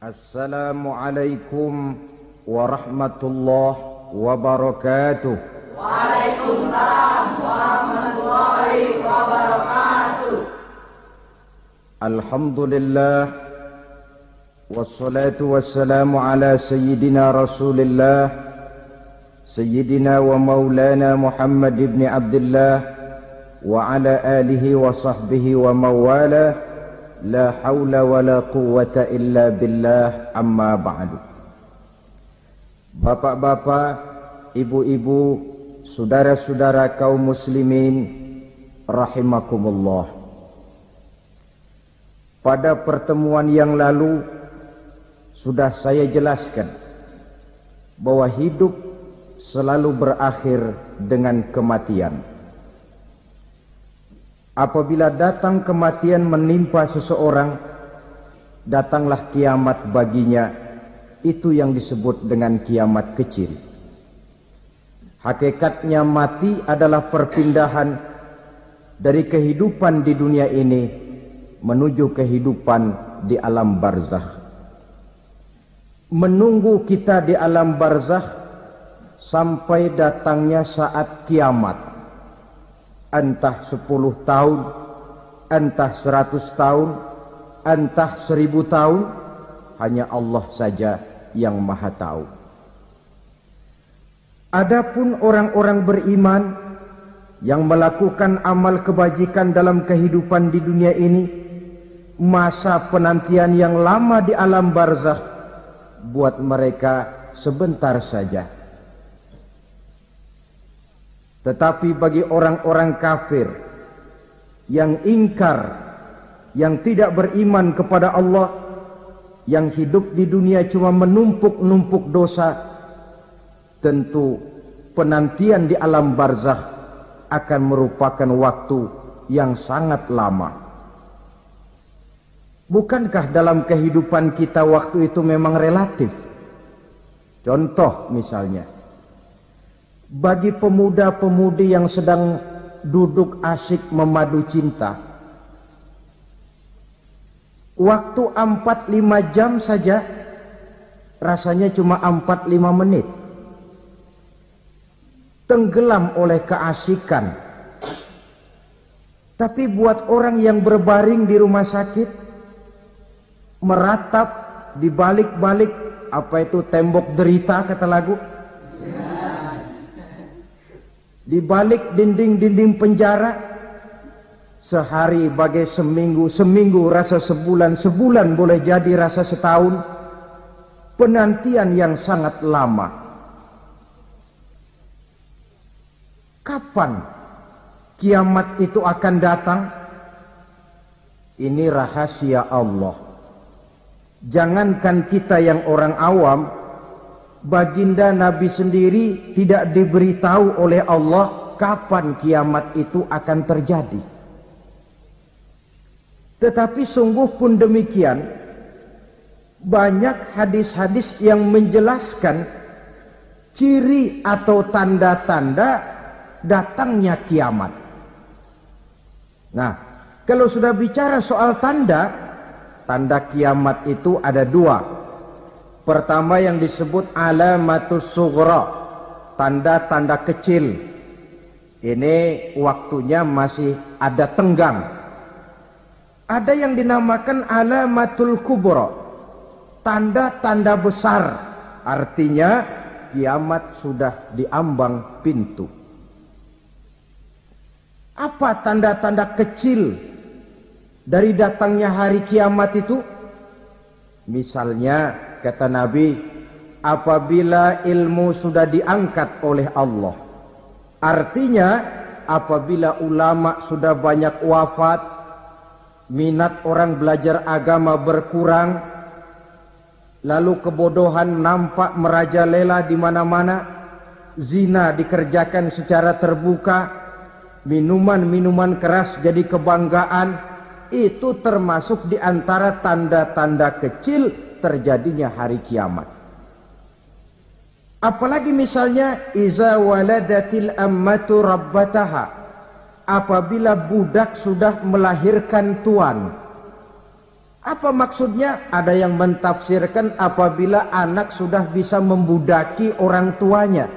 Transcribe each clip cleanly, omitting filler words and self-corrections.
Assalamualaikum warahmatullahi wabarakatuh. Waalaikumsalam warahmatullahi wabarakatuh. Alhamdulillah wassalatu wassalamu ala sayyidina Rasulillah sayyidina wa maulana Muhammad ibn Abdullah wa ala alihi wa sahbihi wa mawalah. La haula wa la quwwata illa billah, amma ba'du. Bapak-bapak, ibu-ibu, saudara-saudara kaum muslimin rahimakumullah. Pada pertemuan yang lalu sudah saya jelaskan bahwa hidup selalu berakhir dengan kematian. Apabila datang kematian menimpa seseorang, datanglah kiamat baginya. Itu yang disebut dengan kiamat kecil. Hakikatnya mati adalah perpindahan dari kehidupan di dunia ini menuju kehidupan di alam barzakh. Menunggu kita di alam barzakh sampai datangnya saat kiamat. Entah 10 tahun, entah 100 tahun, entah 1000 tahun, hanya Allah saja yang maha tahu. Adapun orang-orang beriman yang melakukan amal kebajikan dalam kehidupan di dunia ini, masa penantian yang lama di alam barzakh buat mereka sebentar saja. Tetapi bagi orang-orang kafir yang ingkar, yang tidak beriman kepada Allah, yang hidup di dunia cuma menumpuk-numpuk dosa, tentu penantian di alam barzakh akan merupakan waktu yang sangat lama. Bukankah dalam kehidupan kita waktu itu memang relatif? Contoh misalnya, bagi pemuda-pemudi yang sedang duduk asyik memadu cinta, waktu 4-5 jam saja rasanya cuma 4-5 menit. Tenggelam oleh keasikan. Tapi buat orang yang berbaring di rumah sakit, meratap di balik-balik apa itu tembok derita kata lagu, di balik dinding-dinding penjara, sehari bagai seminggu, seminggu rasa sebulan, sebulan boleh jadi rasa setahun. Penantian yang sangat lama. Kapan kiamat itu akan datang? Ini rahasia Allah. Jangankan kita yang orang awam, baginda Nabi sendiri tidak diberitahu oleh Allah kapan kiamat itu akan terjadi. Tetapi sungguh pun demikian, banyak hadis-hadis yang menjelaskan ciri atau tanda-tanda datangnya kiamat. Nah, kalau sudah bicara soal tanda kiamat itu ada 2. Pertama yang disebut alamatus sughra, tanda-tanda kecil. Ini waktunya masih ada tenggang. Ada yang dinamakan alamatul kubra, tanda-tanda besar. Artinya kiamat sudah diambang pintu. Apa tanda-tanda kecil dari datangnya hari kiamat itu? Misalnya kata Nabi, apabila ilmu sudah diangkat oleh Allah, artinya apabila ulama sudah banyak wafat, minat orang belajar agama berkurang, lalu kebodohan nampak merajalela di mana-mana, zina dikerjakan secara terbuka, minuman-minuman keras jadi kebanggaan, itu termasuk di antara tanda-tanda kecil terjadinya hari kiamat. Apalagi misalnya iza waladatil ammatu rabbataha, apabila budak sudah melahirkan tuan. Apa maksudnya? Ada yang mentafsirkan apabila anak sudah bisa membudaki orang tuanya.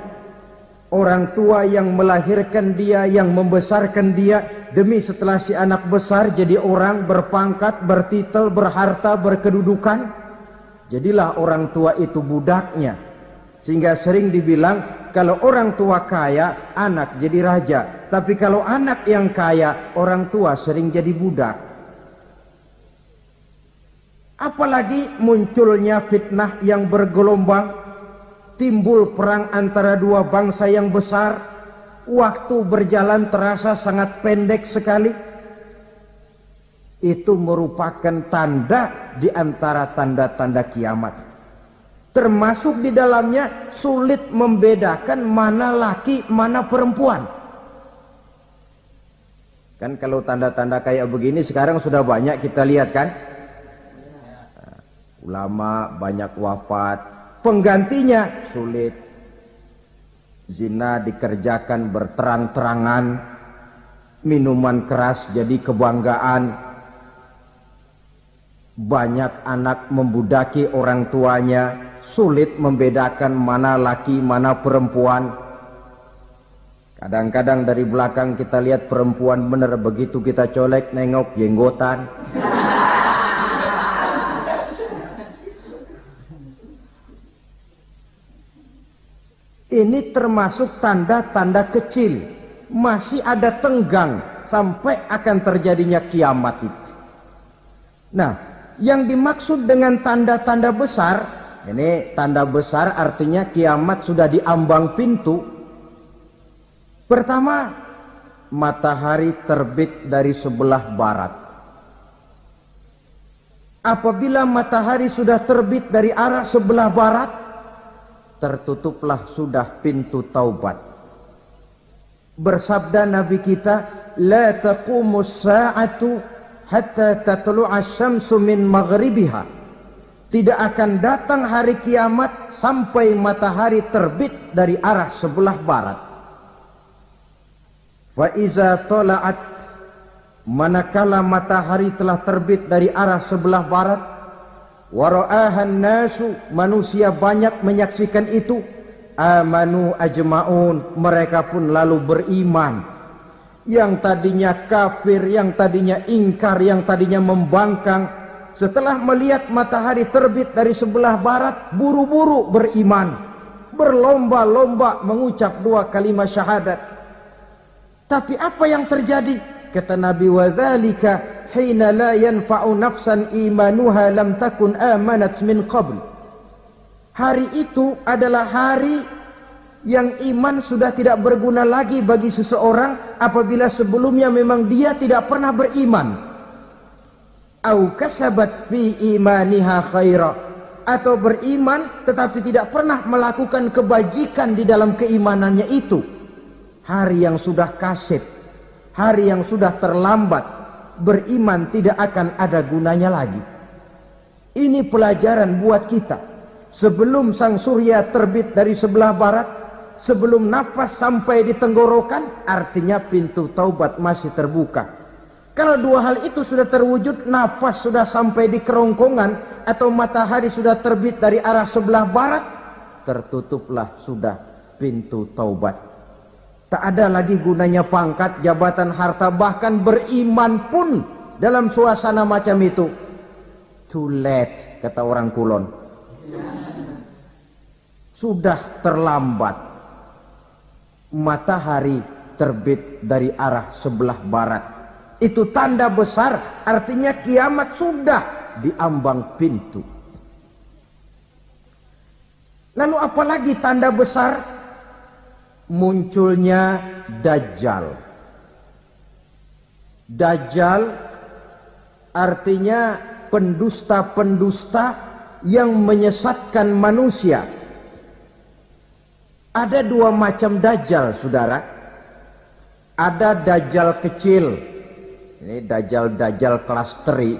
Orang tua yang melahirkan dia, yang membesarkan dia, demi setelah si anak besar jadi orang berpangkat, bertitel, berharta, berkedudukan, jadilah orang tua itu budaknya. Sehingga sering dibilang kalau orang tua kaya, anak jadi raja. Tapi kalau anak yang kaya, orang tua sering jadi budak. Apalagi munculnya fitnah yang bergelombang, timbul perang antara dua bangsa yang besar, waktu berjalan terasa sangat pendek sekali. Itu merupakan tanda di antara tanda-tanda kiamat. Termasuk di dalamnya sulit membedakan mana laki, mana perempuan. Kan kalau tanda-tanda kayak begini sekarang sudah banyak kita lihat kan? Ulama banyak wafat, penggantinya sulit. Zina dikerjakan berterang-terangan, minuman keras jadi kebanggaan. Banyak anak membudaki orang tuanya, sulit membedakan mana laki, mana perempuan. Kadang-kadang dari belakang kita lihat perempuan bener, begitu kita colek nengok jenggotan. Ini termasuk tanda-tanda kecil, masih ada tenggang sampai akan terjadinya kiamat itu. Nah, yang dimaksud dengan tanda-tanda besar, ini tanda besar artinya kiamat sudah di ambang pintu. Pertama, matahari terbit dari sebelah barat. Apabila matahari sudah terbit dari arah sebelah barat, tertutuplah sudah pintu taubat. Bersabda Nabi kita, la taqumus sa'atu hatta tatlu'a syamsu min maghribiha. Tidak akan datang hari kiamat sampai matahari terbit dari arah sebelah barat. Fa iza tala'at, manakala matahari telah terbit dari arah sebelah barat, wara'ahan nasu, manusia banyak menyaksikan itu, amanu ajma'un, mereka pun lalu beriman. Yang tadinya kafir, yang tadinya ingkar, yang tadinya membangkang, setelah melihat matahari terbit dari sebelah barat, buru-buru beriman, berlomba-lomba mengucap dua kalimat syahadat. Tapi apa yang terjadi? Kata Nabi, wadzalika hina la yanfa'u nafsan imanuha lam takun amanat min qabl. Hari itu adalah hari yang iman sudah tidak berguna lagi bagi seseorang apabila sebelumnya memang dia tidak pernah beriman. Au kasabat fi imaniha khaira, atau beriman tetapi tidak pernah melakukan kebajikan di dalam keimanannya itu. Hari yang sudah kasib, hari yang sudah terlambat, beriman tidak akan ada gunanya lagi. Ini pelajaran buat kita. Sebelum sang surya terbit dari sebelah barat, sebelum nafas sampai di tenggorokan, artinya pintu taubat masih terbuka. Kalau dua hal itu sudah terwujud, nafas sudah sampai di kerongkongan atau matahari sudah terbit dari arah sebelah barat, tertutuplah sudah pintu taubat. Tak ada lagi gunanya pangkat, jabatan, harta, bahkan beriman pun dalam suasana macam itu. Too late, kata orang Kulon. Sudah terlambat. Matahari terbit dari arah sebelah barat. Itu tanda besar, artinya kiamat sudah di ambang pintu. Lalu apalagi tanda besar? Munculnya Dajjal. Dajjal artinya pendusta-pendusta yang menyesatkan manusia. Ada dua macam Dajjal, saudara. Ada Dajjal kecil. Ini Dajjal kelas teri.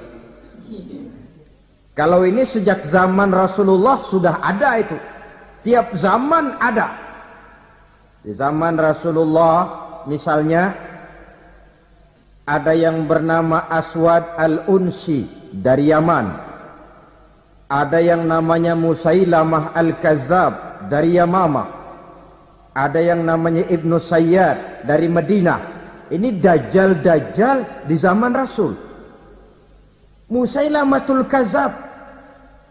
Kalau ini sejak zaman Rasulullah sudah ada itu. Tiap zaman ada. Di zaman Rasulullah misalnya ada yang bernama Aswad al-Unsi. dari Yaman, ada yang namanya Musailamah Al-Kazzab dari Yamamah, ada yang namanya Ibnu Sayyad dari Madinah. Ini dajjal-dajjal di zaman Rasul. Musailamatul Kazzab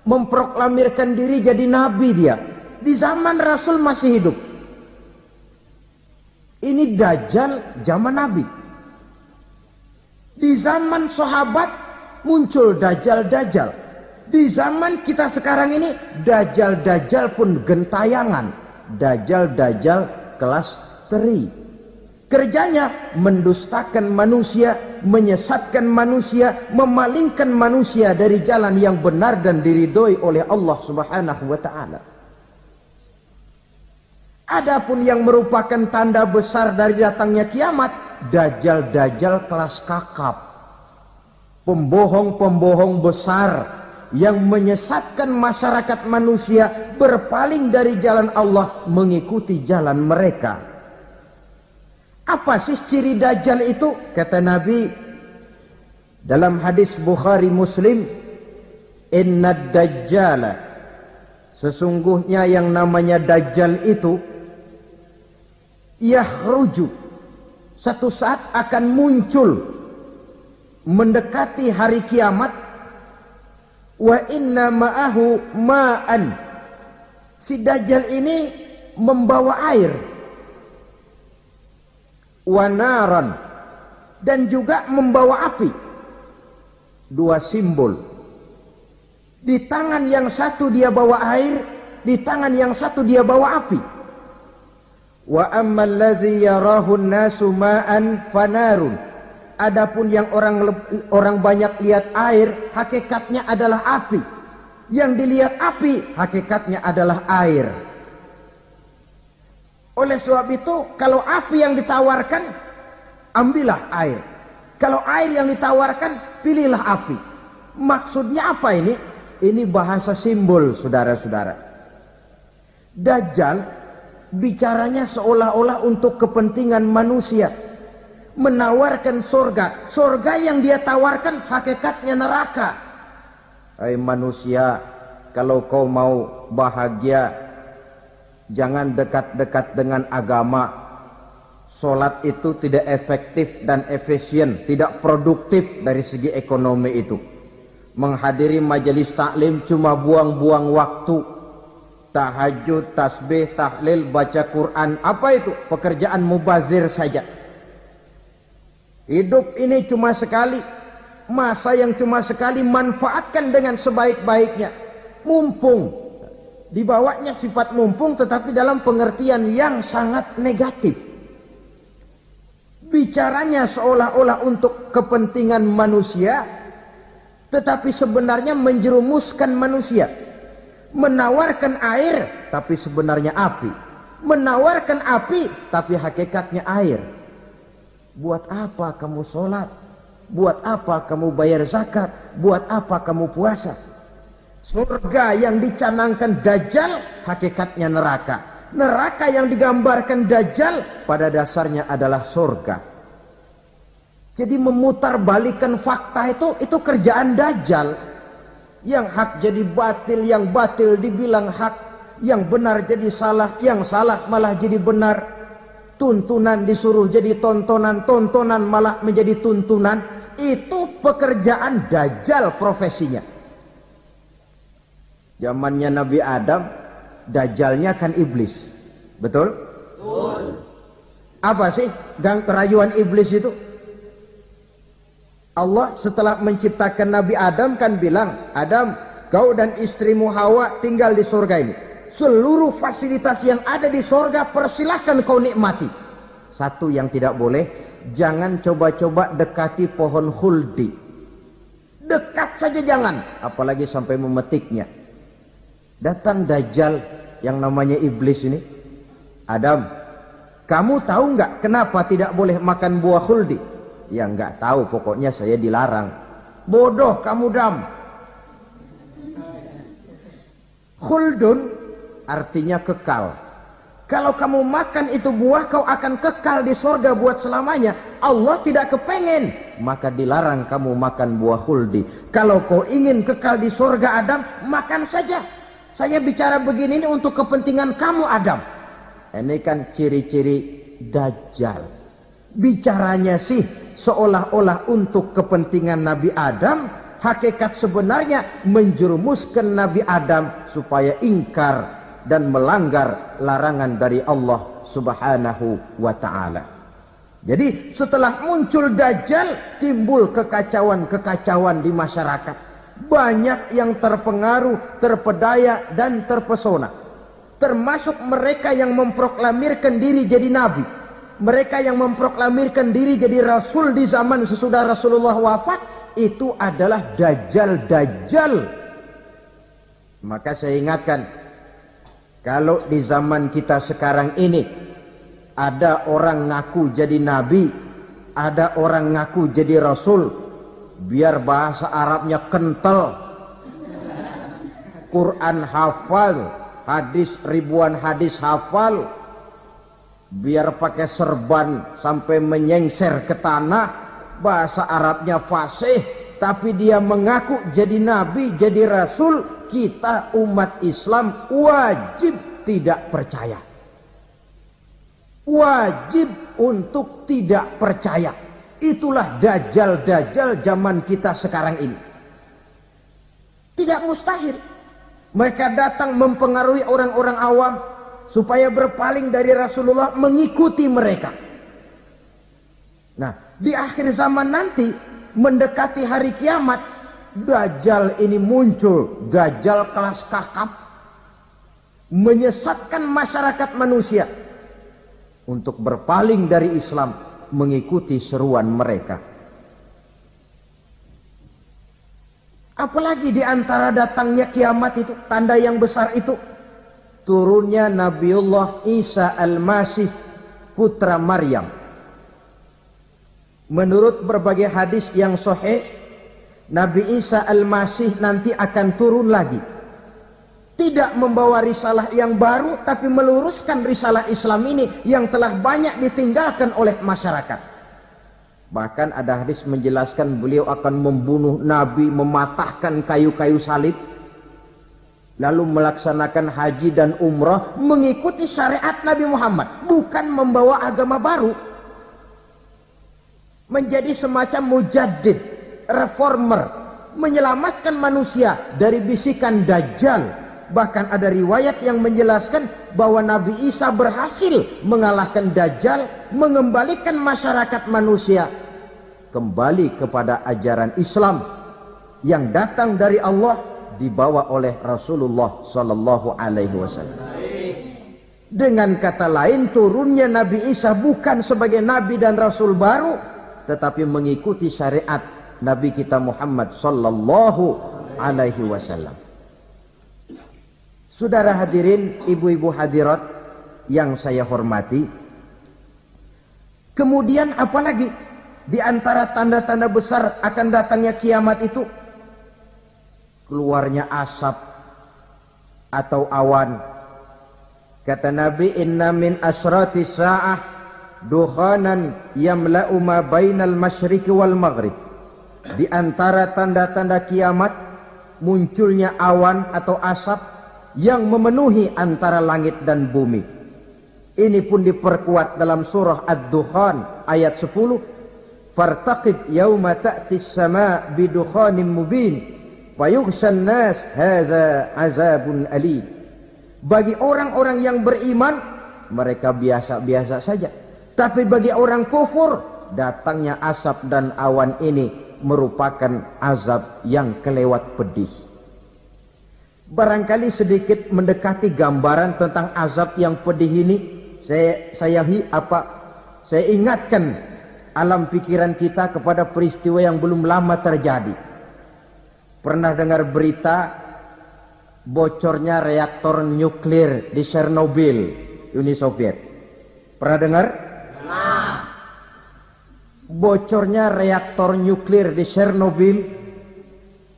memproklamirkan diri jadi nabi, dia di zaman Rasul masih hidup. Ini dajjal zaman Nabi. Di zaman sahabat muncul dajjal-dajjal. Di zaman kita sekarang ini dajjal-dajjal pun gentayangan. Dajjal-dajjal kelas teri. Kerjanya mendustakan manusia, menyesatkan manusia, memalingkan manusia dari jalan yang benar dan diridhoi oleh Allah Subhanahu wa taala. Adapun yang merupakan tanda besar dari datangnya kiamat, dajjal-dajjal kelas kakap. Pembohong-pembohong besar yang menyesatkan masyarakat manusia berpaling dari jalan Allah mengikuti jalan mereka. Apa sih ciri dajjal itu? Kata Nabi dalam hadis Bukhari Muslim, innad dajjala, sesungguhnya yang namanya dajjal itu yakhruju, satu saat akan muncul mendekati hari kiamat. Wa inna ma'ahu ma'an, si dajjal ini membawa air, wanaran, dan juga membawa api. Dua simbol. Di tangan yang satu dia bawa air, di tangan yang satu dia bawa api. Wa ammal ladzi yarahu an-nasu ma'an fanarun, adapun yang orang banyak lihat air, hakikatnya adalah api. Yang dilihat api, hakikatnya adalah air. Oleh sebab itu, kalau api yang ditawarkan, ambillah air. Kalau air yang ditawarkan, pilihlah api. Maksudnya apa ini? Ini bahasa simbol, saudara-saudara. Dajjal bicaranya seolah-olah untuk kepentingan manusia. Menawarkan surga. Surga yang dia tawarkan hakikatnya neraka. Hai manusia, kalau kau mau bahagia, jangan dekat-dekat dengan agama. Solat itu tidak efektif dan efisien, tidak produktif dari segi ekonomi itu. Menghadiri majelis taklim cuma buang-buang waktu. Tahajud, tasbih, tahlil, baca Quran, apa itu? Pekerjaan mubazir saja. Hidup ini cuma sekali, masa yang cuma sekali, manfaatkan dengan sebaik-baiknya. Mumpung. Dibawanya sifat mumpung, tetapi dalam pengertian yang sangat negatif. Bicaranya seolah-olah untuk kepentingan manusia, tetapi sebenarnya menjerumuskan manusia. Menawarkan air, tapi sebenarnya api. Menawarkan api, tapi hakikatnya air. Buat apa kamu sholat? Buat apa kamu bayar zakat? Buat apa kamu puasa? Surga yang dicanangkan dajjal hakikatnya neraka. Neraka yang digambarkan dajjal pada dasarnya adalah surga. Jadi memutarbalikkan fakta itu kerjaan dajjal. Yang hak jadi batil, yang batil dibilang hak, yang benar jadi salah, yang salah malah jadi benar. Tuntunan disuruh jadi tontonan, tontonan malah menjadi tuntunan. Itu pekerjaan dajjal profesinya. Zamannya Nabi Adam, dajjalnya kan iblis. Betul? Betul. Apa sih rayuan iblis itu? Allah setelah menciptakan Nabi Adam kan bilang, Adam, kau dan istrimu Hawa tinggal di surga ini. Seluruh fasilitas yang ada di surga persilahkan kau nikmati. Satu yang tidak boleh, jangan coba-coba dekati pohon khuldi. Dekat saja jangan, apalagi sampai memetiknya. Datang dajjal yang namanya iblis ini. Adam, kamu tahu nggak kenapa tidak boleh makan buah khuldi? Ya nggak tahu, pokoknya saya dilarang. Bodoh kamu Dam. Khuldun artinya kekal. Kalau kamu makan itu buah, kau akan kekal di surga buat selamanya. Allah tidak kepengen maka dilarang kamu makan buah khuldi. Kalau kau ingin kekal di surga Adam, makan saja. Saya bicara begini ini untuk kepentingan kamu Adam. Ini kan ciri-ciri Dajjal. Bicaranya sih seolah-olah untuk kepentingan Nabi Adam, hakikat sebenarnya menjerumuskan Nabi Adam supaya ingkar dan melanggar larangan dari Allah Subhanahu wa ta'ala. Jadi setelah muncul Dajjal, timbul kekacauan-kekacauan di masyarakat. Banyak yang terpengaruh, terpedaya dan terpesona. Termasuk mereka yang memproklamirkan diri jadi nabi, mereka yang memproklamirkan diri jadi rasul di zaman sesudah Rasulullah wafat. Itu adalah Dajjal. Maka saya ingatkan, kalau di zaman kita sekarang ini ada orang ngaku jadi nabi, ada orang ngaku jadi rasul, biar bahasa Arabnya kental, Quran hafal, hadis ribuan hadis hafal, biar pakai serban sampai menyengser ke tanah, bahasa Arabnya fasih, tapi dia mengaku jadi nabi, jadi rasul, kita umat Islam wajib tidak percaya. Wajib untuk tidak percaya. Itulah Dajjal zaman kita sekarang ini. Tidak mustahil mereka datang mempengaruhi orang-orang awam supaya berpaling dari Rasulullah, mengikuti mereka. Nah, di akhir zaman nanti, mendekati hari kiamat, Dajjal ini muncul. Dajjal kelas kakap, menyesatkan masyarakat manusia untuk berpaling dari Islam, mengikuti seruan mereka. Apalagi di antara datangnya kiamat itu, tanda yang besar itu, turunnya Nabiullah Isa Al-Masih, putra Maryam. Menurut berbagai hadis yang sahih, Nabi Isa Al-Masih nanti akan turun lagi. Tidak membawa risalah yang baru, tapi meluruskan risalah Islam ini yang telah banyak ditinggalkan oleh masyarakat. Bahkan ada hadis menjelaskan beliau akan membunuh Nabi, mematahkan kayu-kayu salib, lalu melaksanakan haji dan umrah mengikuti syariat Nabi Muhammad, bukan membawa agama baru. Menjadi semacam mujaddid, reformer, menyelamatkan manusia dari bisikan Dajjal. Bahkan ada riwayat yang menjelaskan bahwa Nabi Isa berhasil mengalahkan Dajjal, mengembalikan masyarakat manusia kembali kepada ajaran Islam yang datang dari Allah, dibawa oleh Rasulullah sallallahu alaihi wasallam. Dengan kata lain, turunnya Nabi Isa bukan sebagai nabi dan rasul baru, tetapi mengikuti syariat Nabi kita Muhammad sallallahu alaihi wasallam. Saudara hadirin, ibu-ibu hadirat yang saya hormati, kemudian apalagi di antara tanda-tanda besar akan datangnya kiamat itu? Keluarnya asap atau awan. Kata Nabi, inna min asrati sa'ah dukhanan yamla'u ma bainal masyriqi wal maghrib. Di antara tanda-tanda kiamat, munculnya awan atau asap yang memenuhi antara langit dan bumi. Ini pun diperkuat dalam surah Ad-Dukhan ayat 10. Fartaqib yauma ta'tis sama' bidukhanin mubin fayughshan nas hadza azabun alim. Bagi orang-orang yang beriman, mereka biasa-biasa saja. Tapi bagi orang kufur, datangnya asap dan awan ini merupakan azab yang kelewat pedih. Barangkali sedikit mendekati gambaran tentang azab yang pedih ini, saya ingatkan alam pikiran kita kepada peristiwa yang belum lama terjadi. Pernah dengar berita bocornya reaktor nuklir di Chernobyl, Uni Soviet? Pernah dengar? Nah. Bocornya reaktor nuklir di Chernobyl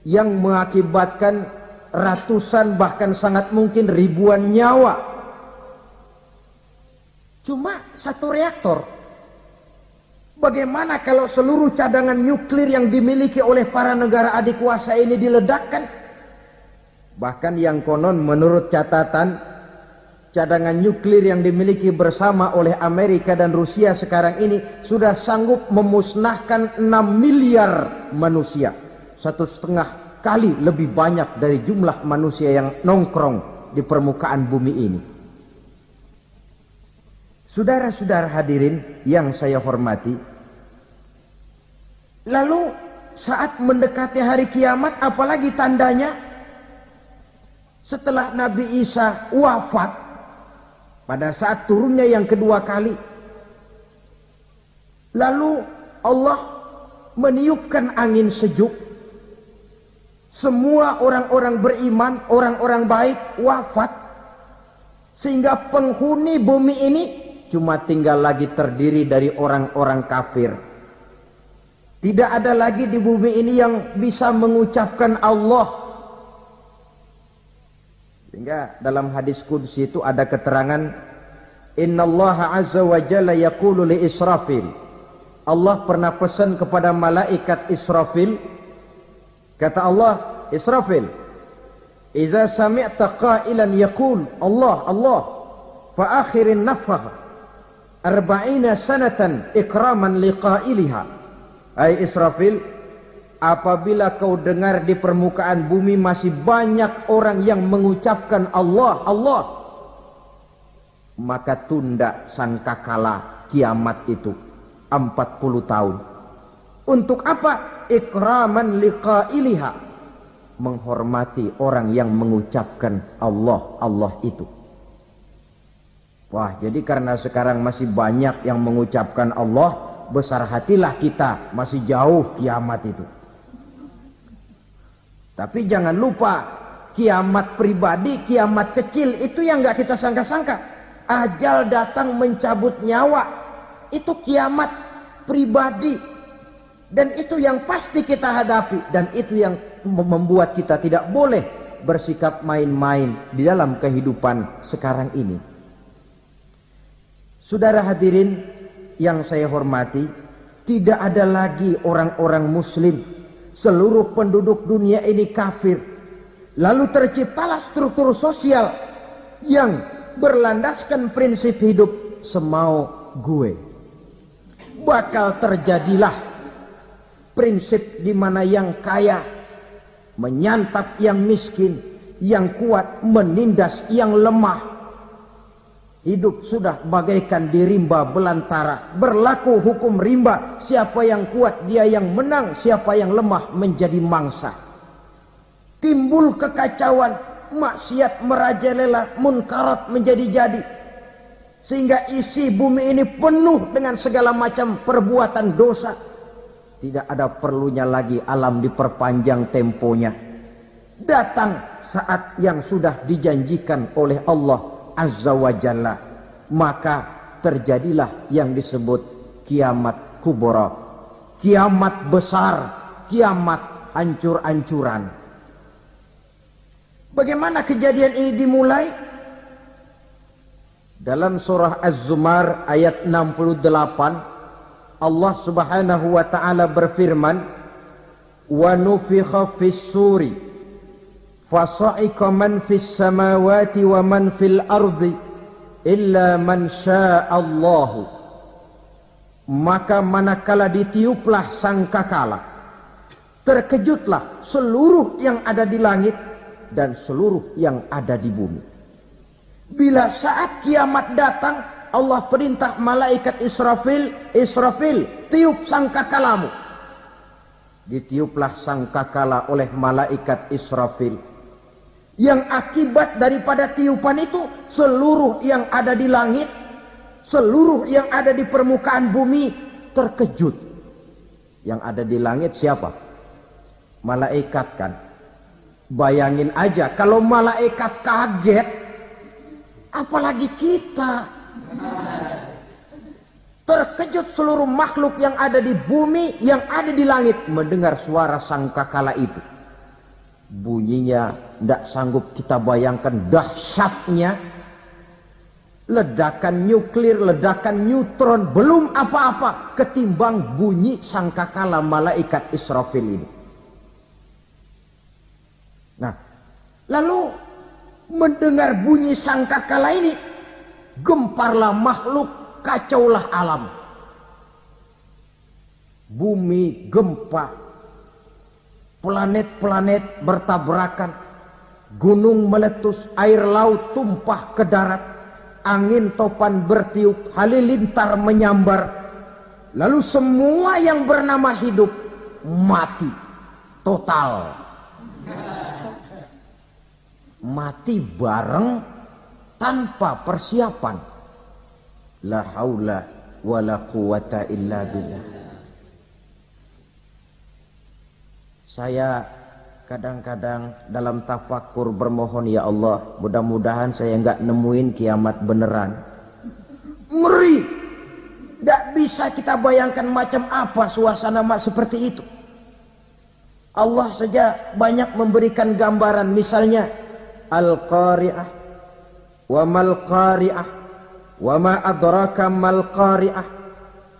yang mengakibatkan ratusan bahkan sangat mungkin ribuan nyawa. Cuma satu reaktor. Bagaimana kalau seluruh cadangan nuklir yang dimiliki oleh para negara adik kuasa ini diledakkan? Bahkan yang konon menurut catatan, cadangan nuklir yang dimiliki bersama oleh Amerika dan Rusia sekarang ini sudah sanggup memusnahkan 6 miliar manusia. 1,5 kali lebih banyak dari jumlah manusia yang nongkrong di permukaan bumi ini. Saudara-saudara hadirin yang saya hormati, lalu saat mendekati hari kiamat, apalagi tandanya? Setelah Nabi Isa wafat, pada saat turunnya yang kedua kali, lalu Allah meniupkan angin sejuk. Semua orang-orang beriman, orang-orang baik wafat, sehingga penghuni bumi ini cuma tinggal lagi terdiri dari orang-orang kafir. Tidak ada lagi di bumi ini yang bisa mengucapkan Allah. Sehingga dalam hadis qudsi itu ada keterangan, innallaha azza wa jalla yaqulu li Israfil. Allah pernah pesan kepada malaikat Israfil, kata Allah, Israfil, iza sami'ta qailan yaqul Allah Allah fa akhirin nafakh 40 sanatan ikraman liqailiha. Hai Israfil, apabila kau dengar di permukaan bumi masih banyak orang yang mengucapkan Allah Allah, maka tunda sangkakala kiamat itu 40 tahun. Untuk apa? Ikraman liqailiha, menghormati orang yang mengucapkan Allah Allah itu. Wah, jadi karena sekarang masih banyak yang mengucapkan Allah, besar hatilah kita, masih jauh kiamat itu. Tapi jangan lupa, kiamat pribadi, kiamat kecil itu yang gak kita sangka-sangka. Ajal datang mencabut nyawa, itu kiamat pribadi. Dan itu yang pasti kita hadapi. Dan itu yang membuat kita tidak boleh bersikap main-main di dalam kehidupan sekarang ini. Saudara hadirin yang saya hormati, tidak ada lagi orang-orang muslim. Seluruh penduduk dunia ini kafir. Lalu terciptalah struktur sosial yang berlandaskan prinsip hidup semau gue. Bakal terjadilah prinsip di mana yang kaya menyantap yang miskin, yang kuat menindas yang lemah. Hidup sudah bagaikan di rimba belantara, berlaku hukum rimba, siapa yang kuat dia yang menang, siapa yang lemah menjadi mangsa. Timbul kekacauan, maksiat merajalela, munkarat menjadi-jadi, sehingga isi bumi ini penuh dengan segala macam perbuatan dosa. Tidak ada perlunya lagi alam diperpanjang temponya. Datang saat yang sudah dijanjikan oleh Allah Azza wa Jalla, maka terjadilah yang disebut kiamat kubra, kiamat besar, kiamat hancur-hancuran. Bagaimana kejadian ini dimulai? Dalam surah Az-Zumar ayat 68, Allah Subhanahu wa taala berfirman, wa nufikha fis suri fasa'iqa man fis samawati wa man fil ardi illa man sya'allahu. Maka manakala ditiuplah sangkakala, terkejutlah seluruh yang ada di langit dan seluruh yang ada di bumi. Bila saat kiamat datang, Allah perintah malaikat Israfil, Israfil, tiup sangkakalamu. Ditiuplah sangkakala oleh malaikat Israfil. Yang akibat daripada tiupan itu, seluruh yang ada di langit, seluruh yang ada di permukaan bumi terkejut. Yang ada di langit siapa? Malaikat kan. Bayangin aja kalau malaikat kaget, apalagi kita. Terkejut seluruh makhluk yang ada di bumi, yang ada di langit mendengar suara sangkakala itu. Bunyinya tidak sanggup kita bayangkan dahsyatnya. ledakan nuklir, ledakan neutron, belum apa-apa ketimbang bunyi sangkakala malaikat Israfil ini. Nah, lalu mendengar bunyi sangkakala ini, gemparlah makhluk, kacaulah alam. Bumi gempa, planet-planet bertabrakan, gunung meletus, air laut tumpah ke darat, angin topan bertiup, halilintar menyambar. Lalu semua yang bernama hidup mati total. Mati bareng tanpa persiapan. La haula wala quwata illa billah. Saya kadang-kadang dalam tafakur bermohon, ya Allah, mudah-mudahan saya enggak nemuin kiamat beneran. Ngeri. Tidak bisa kita bayangkan macam apa suasana seperti itu. Allah saja banyak memberikan gambaran, misalnya Al-Qari'ah, wa mal qari'ah, wa ma adraka mal qari'ah.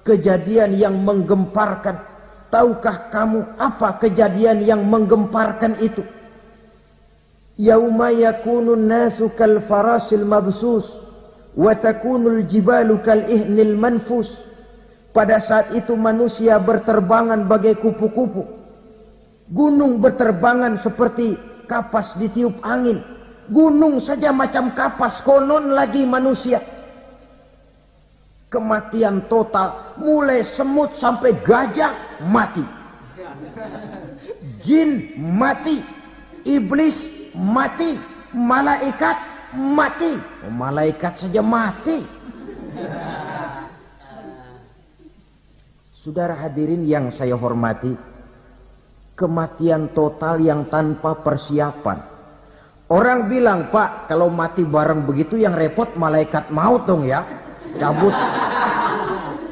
Kejadian yang menggemparkan. Tahukah kamu apa kejadian yang menggemparkan itu? Yauma yakunun nasu kal farasil mabsus wa takunul jibalu kal ihnil manfus. Pada saat itu manusia berterbangan bagai kupu-kupu. Gunung berterbangan seperti kapas ditiup angin. Gunung saja macam kapas, konon lagi manusia. Kematian total, mulai semut sampai gajah mati, jin mati, iblis mati, malaikat mati. Oh, malaikat saja mati. Saudara hadirin yang saya hormati, kematian total yang tanpa persiapan. Orang bilang, Pak, kalau mati bareng begitu yang repot malaikat maut dong ya.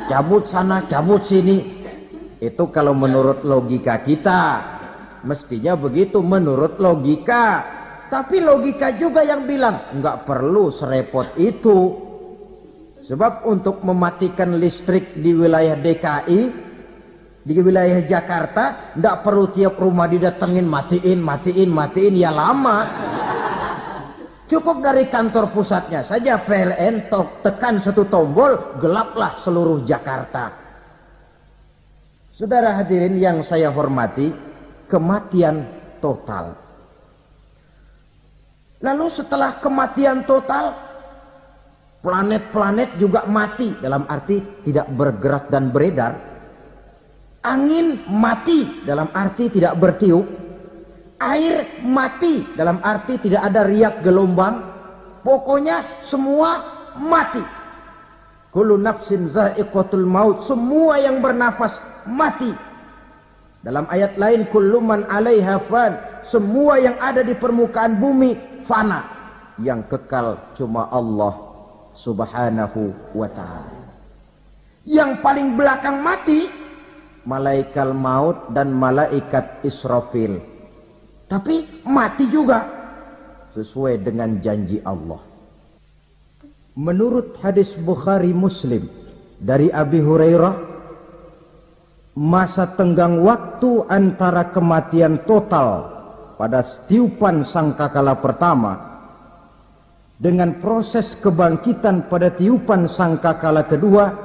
Cabut sana, cabut sini. Itu kalau menurut logika kita. Mestinya begitu menurut logika. Tapi logika juga yang bilang nggak perlu serepot itu. Sebab untuk mematikan listrik di wilayah DKI, di wilayah Jakarta, nggak perlu tiap rumah didatengin matiin, ya lama. Cukup dari kantor pusatnya saja PLN tekan satu tombol, gelaplah seluruh Jakarta. Saudara hadirin yang saya hormati, kematian total. Lalu setelah kematian total, planet-planet juga mati, dalam arti tidak bergerak dan beredar. Angin mati, dalam arti tidak bertiup. Air mati, dalam arti tidak ada riak gelombang. Pokoknya semua mati. Kullu nafsin za'iqatul maut, semua yang bernafas mati. Dalam ayat lain, kullu man 'alaiha fan, semua yang ada di permukaan bumi fana. Yang kekal cuma Allah Subhanahu wa ta'ala. Yang paling belakang mati malaikat maut dan malaikat Israfil. Tapi mati juga sesuai dengan janji Allah. Menurut hadis Bukhari Muslim dari Abi Hurairah, masa tenggang waktu antara kematian total pada tiupan sangkakala pertama dengan proses kebangkitan pada tiupan sangkakala kedua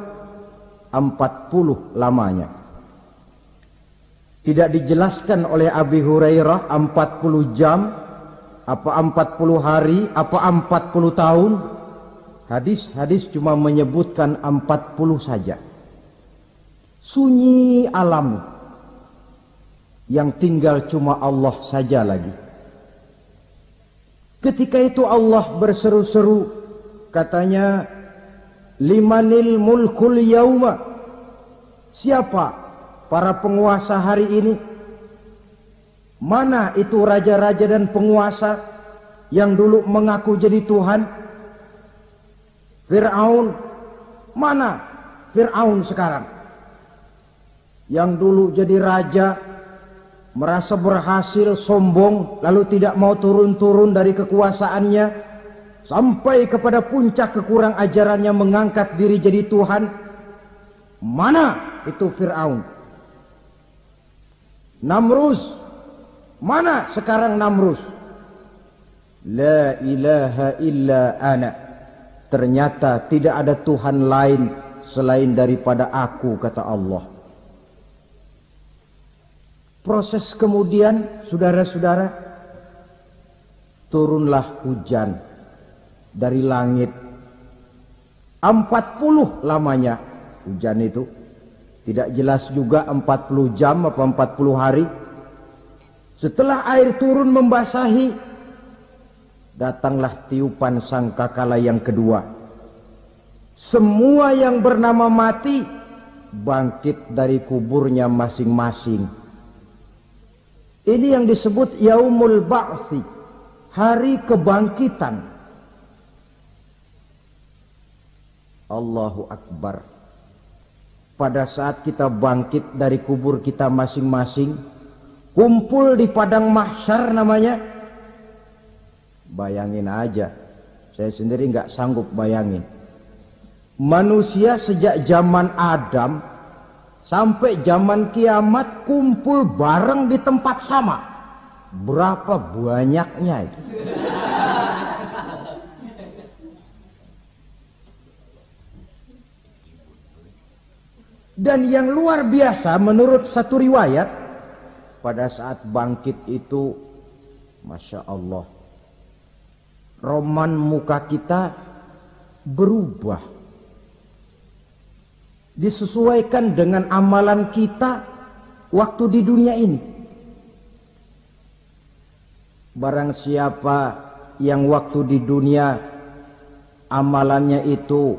40 lamanya. Tidak dijelaskan oleh Abi Hurairah 40 jam, apa 40 hari, apa 40 tahun. Hadis-hadis cuma menyebutkan 40 saja. Sunyi alam, yang tinggal cuma Allah saja lagi. Ketika itu Allah berseru-seru, katanya, limanil mulkul yauma. Siapa para penguasa hari ini? Mana itu raja-raja dan penguasa yang dulu mengaku jadi Tuhan? Fir'aun. Mana Fir'aun sekarang? Yang dulu jadi raja, merasa berhasil, sombong, lalu tidak mau turun-turun dari kekuasaannya. sampai kepada puncak kekurang ajarannya mengangkat diri jadi Tuhan. Mana itu Fir'aun? Namrus, mana sekarang Namrus? La ilaha illa ana. Ternyata tidak ada Tuhan lain selain daripada aku, kata Allah. Proses kemudian, saudara-saudara, turunlah hujan dari langit. 40 lamanya hujan itu. Tidak jelas juga 40 jam apa 40 hari. Setelah air turun membasahi, datanglah tiupan sangkakala yang kedua. Semua yang bernama mati bangkit dari kuburnya masing-masing. Ini yang disebut Yaumul Ba'thi, hari kebangkitan. Allahu Akbar. Pada saat kita bangkit dari kubur kita masing-masing, kumpul di padang mahsyar namanya. Bayangin aja, saya sendiri nggak sanggup bayangin. Manusia sejak zaman Adam sampai zaman kiamat kumpul bareng di tempat sama. Berapa banyaknya itu? Dan yang luar biasa menurut satu riwayat, pada saat bangkit itu, Masya Allah, roman muka kita berubah, disesuaikan dengan amalan kita waktu di dunia ini. Barang siapa yang waktu di dunia amalannya itu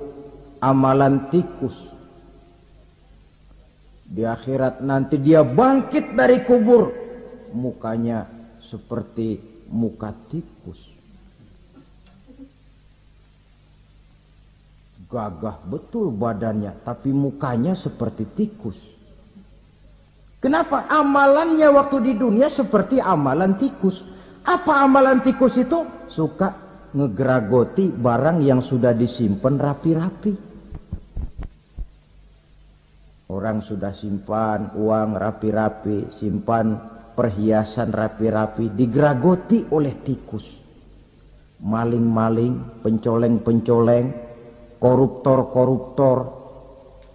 amalan tikus, di akhirat nanti dia bangkit dari kubur, mukanya seperti muka tikus. Gagah betul badannya, tapi mukanya seperti tikus. Kenapa? Amalannya waktu di dunia seperti amalan tikus. Apa amalan tikus itu? Suka ngegeragoti barang yang sudah disimpan rapi-rapi. Orang sudah simpan uang rapi-rapi, simpan perhiasan rapi-rapi, digeragoti oleh tikus. Maling-maling, pencoleng-pencoleng, koruptor-koruptor,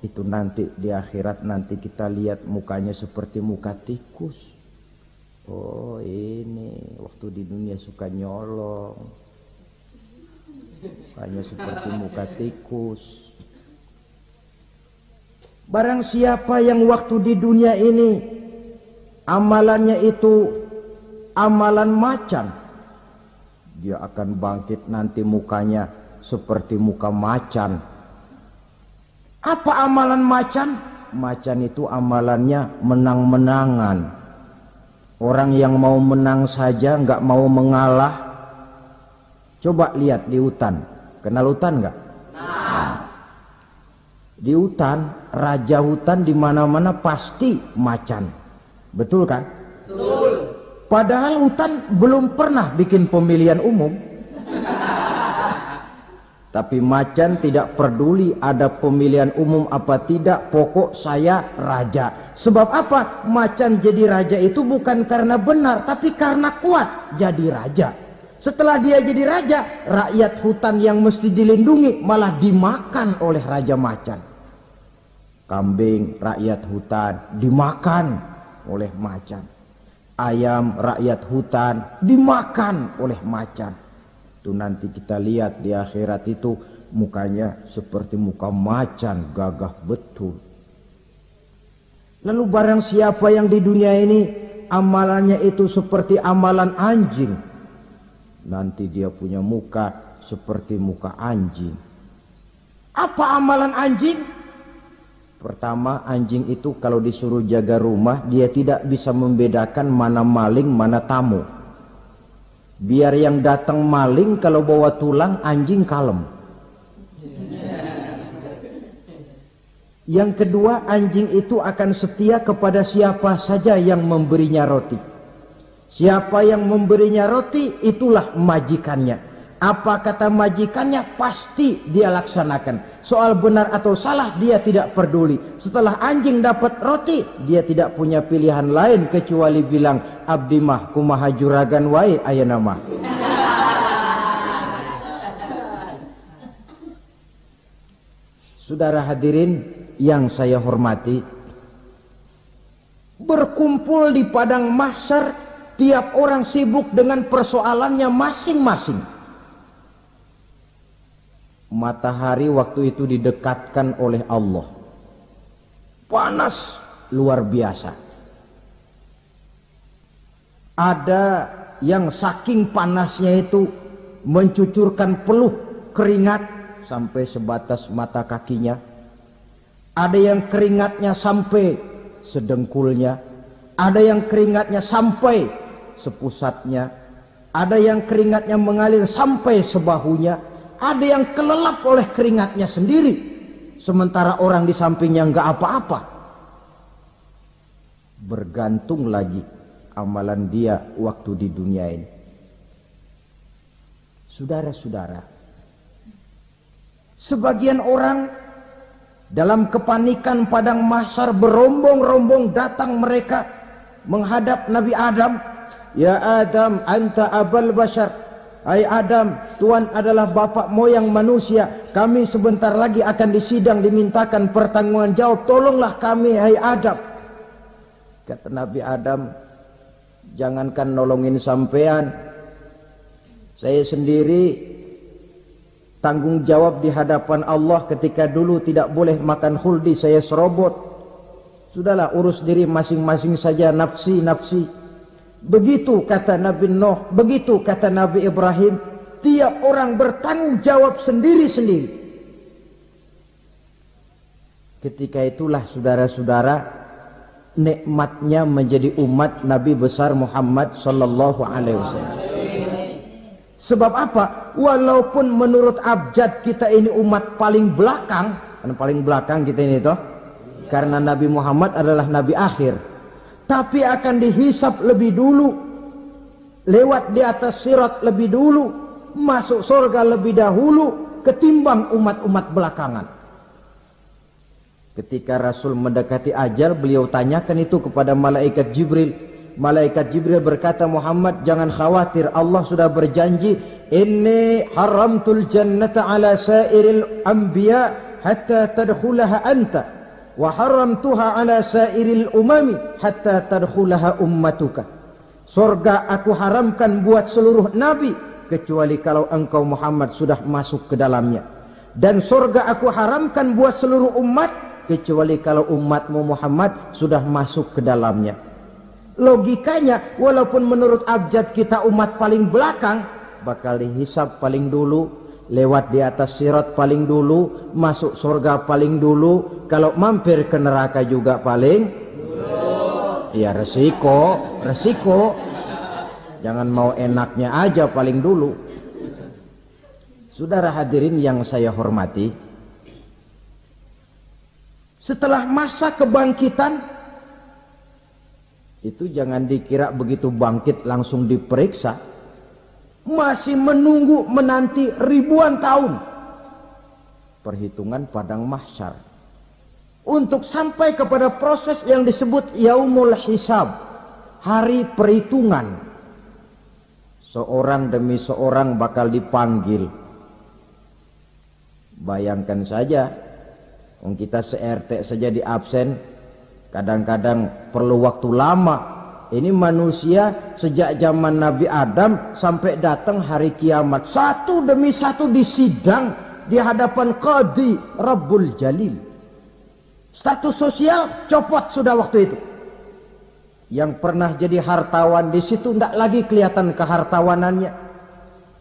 itu nanti di akhirat nanti kita lihat mukanya seperti muka tikus. Oh, ini waktu di dunia suka nyolong, mukanya seperti muka tikus. Barang siapa yang waktu di dunia ini amalannya itu amalan macan, dia akan bangkit nanti mukanya seperti muka macan. Apa amalan macan? Macan itu amalannya menang-menangan. Orang yang mau menang saja nggak mau mengalah. Coba lihat di hutan. Kenal hutan nggak? Nah. Di hutan, raja hutan di mana-mana pasti macan. Betul kan? Betul. Padahal hutan belum pernah bikin pemilihan umum. Tapi macan tidak peduli ada pemilihan umum apa tidak, pokok saya raja. Sebab apa? Macan jadi raja itu bukan karena benar, tapi karena kuat jadi raja. Setelah dia jadi raja, rakyat hutan yang mesti dilindungi malah dimakan oleh raja macan. Kambing rakyat hutan dimakan oleh macan. Ayam rakyat hutan dimakan oleh macan. Itu nanti kita lihat di akhirat itu mukanya seperti muka macan, gagah betul. Lalu barang siapa yang di dunia ini amalannya itu seperti amalan anjing, nanti dia punya muka seperti muka anjing. Apa amalan anjing? Pertama, anjing itu kalau disuruh jaga rumah, dia tidak bisa membedakan mana maling, mana tamu. Biar yang datang maling, kalau bawa tulang, anjing kalem. Yang kedua, anjing itu akan setia kepada siapa saja yang memberinya roti. Siapa yang memberinya roti, itulah majikannya. Apa kata majikannya pasti dia laksanakan. Soal benar atau salah dia tidak peduli. Setelah anjing dapat roti, dia tidak punya pilihan lain kecuali bilang, abdi mah kumaha juragan wae ayeuna mah. Saudara hadirin yang saya hormati, berkumpul di padang mahsyar, tiap orang sibuk dengan persoalannya masing-masing. Matahari waktu itu didekatkan oleh Allah, panas luar biasa. Ada yang saking panasnya itu mencucurkan peluh keringat sampai sebatas mata kakinya. Ada yang keringatnya sampai sedengkulnya, ada yang keringatnya sampai sepusatnya, ada yang keringatnya mengalir sampai sebahunya, ada yang kelelap oleh keringatnya sendiri, sementara orang di sampingnya enggak apa-apa. Bergantung lagi amalan dia waktu di dunia ini. Saudara-saudara, sebagian orang dalam kepanikan padang mahsyar berombong-rombong datang mereka menghadap Nabi Adam. Ya Adam, anta abal bashar. Hai Adam, Tuhan adalah bapak moyang manusia. Kami sebentar lagi akan disidang, dimintakan pertanggungan jawab. Tolonglah kami, hai Adam. Kata Nabi Adam, jangankan nolongin sampean, saya sendiri tanggung jawab di hadapan Allah ketika dulu tidak boleh makan khuldi, saya serobot. Sudahlah, urus diri masing-masing saja, nafsi. Begitu kata Nabi Nuh, begitu kata Nabi Ibrahim. Tiap orang bertanggung jawab sendiri-sendiri. Ketika itulah saudara-saudara, nikmatnya menjadi umat Nabi besar Muhammad sallallahu alaihi wasallam. Sebab apa? Walaupun menurut abjad kita ini umat paling belakang, kan paling belakang kita ini toh, karena Nabi Muhammad adalah Nabi akhir, tapi akan dihisap lebih dulu, lewat di atas sirat lebih dulu, masuk surga lebih dahulu ketimbang umat-umat belakangan. Ketika Rasul mendekati ajal, beliau tanyakan itu kepada malaikat Jibril. Malaikat Jibril berkata, Muhammad jangan khawatir, Allah sudah berjanji, inni haramtul jannata ala sairil anbiya hatta tadkhulaha anta, wa haramtuha ala sairil umami hatta tadkhulaha ummatuka. Surga aku haramkan buat seluruh nabi kecuali kalau engkau Muhammad sudah masuk ke dalamnya, dan surga aku haramkan buat seluruh umat kecuali kalau umatmu Muhammad sudah masuk ke dalamnya. Logikanya, walaupun menurut abjad kita umat paling belakang, bakal dihisap paling dulu, lewat di atas sirat paling dulu, masuk surga paling dulu, kalau mampir ke neraka juga paling dulu. Ya resiko. Jangan mau enaknya aja paling dulu. Saudara hadirin yang saya hormati, setelah masa kebangkitan itu jangan dikira begitu bangkit langsung diperiksa. Masih menunggu menanti ribuan tahun perhitungan padang mahsyar untuk sampai kepada proses yang disebut yaumul hisab, hari perhitungan. Seorang demi seorang bakal dipanggil. Bayangkan saja, kita se-RT saja di absen, kadang-kadang perlu waktu lama. Ini manusia sejak zaman Nabi Adam sampai datang hari kiamat, satu demi satu disidang di hadapan Qadhi Rabbul Jalil. Status sosial copot sudah waktu itu. Yang pernah jadi hartawan di situ tidak lagi kelihatan kehartawanannya.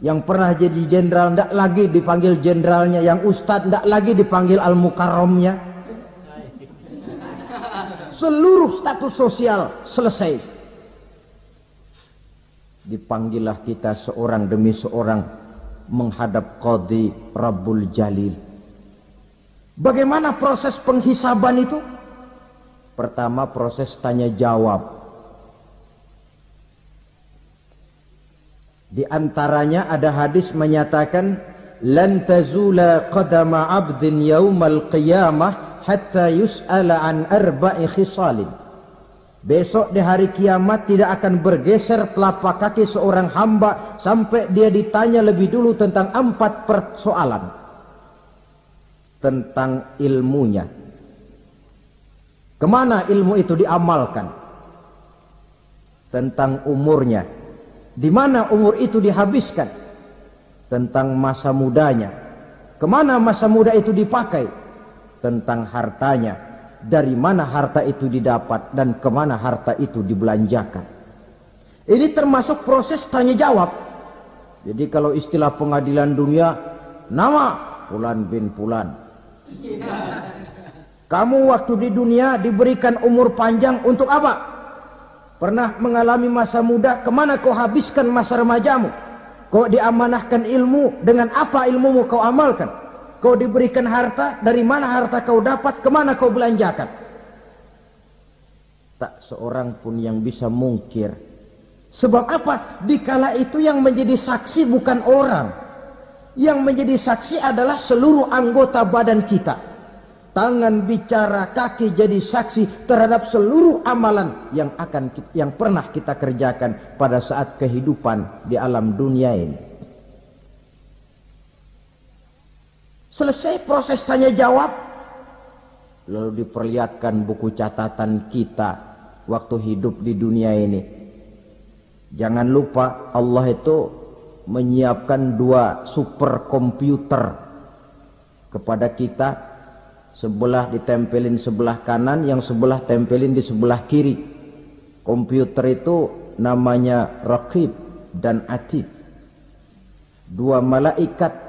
Yang pernah jadi jenderal tidak lagi dipanggil jenderalnya. Yang ustadz tidak lagi dipanggil al-mukarramnya. Seluruh status sosial selesai. Dipanggillah kita seorang demi seorang menghadap Qadhi Rabbul Jalil. Bagaimana proses penghisaban itu? Pertama, proses tanya jawab. Di antaranya ada hadis menyatakan, lan tazula qadama 'abdin yaumal qiyamah hatta yus'ala an arba'i khisalin. Besok di hari kiamat tidak akan bergeser telapak kaki seorang hamba sampai dia ditanya lebih dulu tentang 4 persoalan. Tentang ilmunya. Kemana ilmu itu diamalkan? Tentang umurnya. Di mana umur itu dihabiskan? Tentang masa mudanya. Kemana masa muda itu dipakai? Tentang hartanya. Dari mana harta itu didapat dan kemana harta itu dibelanjakan. Ini termasuk proses tanya jawab. Jadi kalau istilah pengadilan dunia, nama Fulan bin Fulan. Kamu waktu di dunia diberikan umur panjang untuk apa? Pernah mengalami masa muda, kemana kau habiskan masa remajamu? Kau diamanahkan ilmu, dengan apa ilmumu kau amalkan? Kau diberikan harta, dari mana harta kau dapat, kemana kau belanjakan? Tak seorang pun yang bisa mungkir. Sebab apa? Dikala itu yang menjadi saksi bukan orang. Yang menjadi saksi adalah seluruh anggota badan kita. Tangan bicara, kaki jadi saksi terhadap seluruh amalan yang pernah kita kerjakan pada saat kehidupan di alam dunia ini. Selesai proses tanya jawab, lalu diperlihatkan buku catatan kita waktu hidup di dunia ini. Jangan lupa Allah itu menyiapkan 2 superkomputer kepada kita. Sebelah ditempelin sebelah kanan, yang sebelah tempelin di sebelah kiri. Komputer itu namanya Raqib dan Atid. 2 malaikat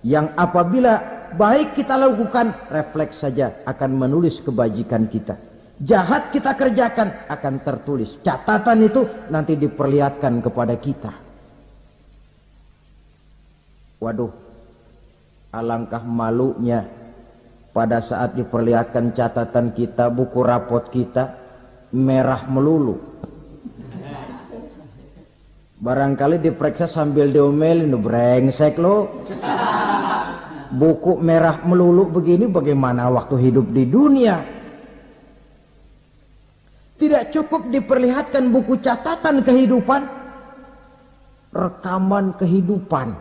yang apabila baik kita lakukan, refleks saja akan menulis kebajikan kita. Jahat kita kerjakan, akan tertulis. Catatan itu nanti diperlihatkan kepada kita. Waduh, alangkah malunya pada saat diperlihatkan catatan kita, buku rapot kita merah melulu. Barangkali diperiksa sambil diomelin, brengsek lo. Buku merah melulu begini, bagaimana waktu hidup di dunia? Tidak cukup diperlihatkan buku catatan kehidupan, rekaman kehidupan.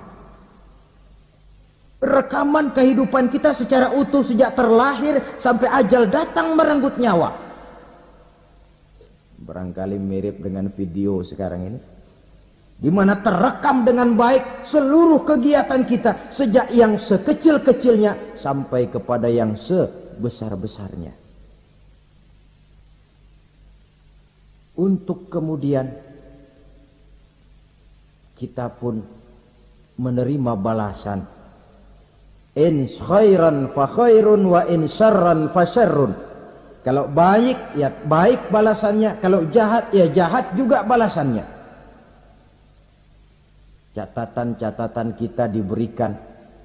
Rekaman kehidupan kita secara utuh sejak terlahir sampai ajal datang merenggut nyawa. Barangkali mirip dengan video sekarang ini, di mana terekam dengan baik seluruh kegiatan kita sejak yang sekecil-kecilnya sampai kepada yang sebesar-besarnya. Untuk kemudian kita pun menerima balasan. In khairan fa khairun wa in syarran fa syarrun. Kalau baik ya baik balasannya, kalau jahat ya jahat juga balasannya. Catatan-catatan kita diberikan.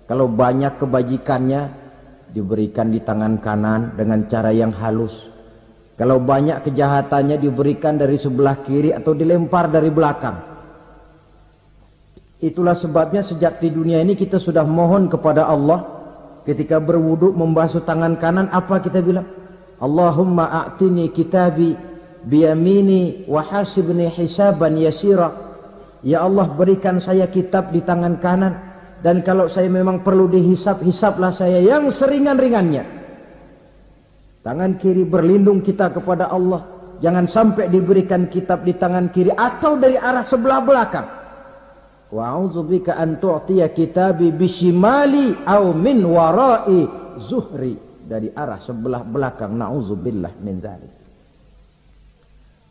Kalau banyak kebajikannya diberikan di tangan kanan dengan cara yang halus. Kalau banyak kejahatannya diberikan dari sebelah kiri atau dilempar dari belakang. Itulah sebabnya sejak di dunia ini kita sudah mohon kepada Allah. Ketika berwudu membasuh tangan kanan, apa kita bilang? Allahumma a'tini kitabi biyamini wa hasibni hisaban yasira. Ya Allah, berikan saya kitab di tangan kanan, dan kalau saya memang perlu dihisap, hisaplah saya yang seringan-ringannya. Tangan kiri berlindung kita kepada Allah, jangan sampai diberikan kitab di tangan kiri atau dari arah sebelah belakang. Wa a'udzubika an tu'tiya kitabi bishimali aw min wara'i zuhri, dari arah sebelah belakang. Na'udzubillah min dzalik.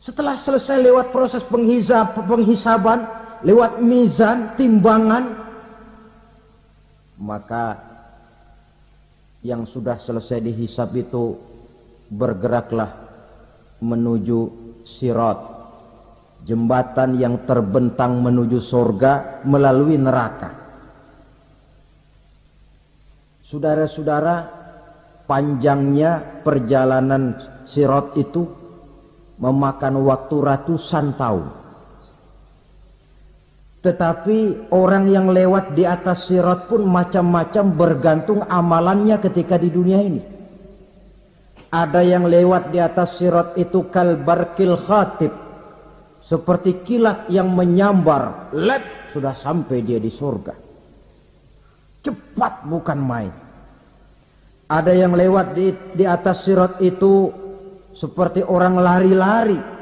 Setelah selesai lewat proses penghisaban, lewat mizan, timbangan, maka yang sudah selesai dihisab itu bergeraklah menuju sirat, jembatan yang terbentang menuju surga melalui neraka. Saudara-saudara, panjangnya perjalanan sirat itu memakan waktu ratusan tahun. Tetapi orang yang lewat di atas sirat pun macam-macam, bergantung amalannya ketika di dunia ini. Ada yang lewat di atas sirat itu kal barkil khatib, seperti kilat yang menyambar, lep, sudah sampai dia di surga. Cepat bukan main. Ada yang lewat di atas sirat itu seperti orang lari-lari.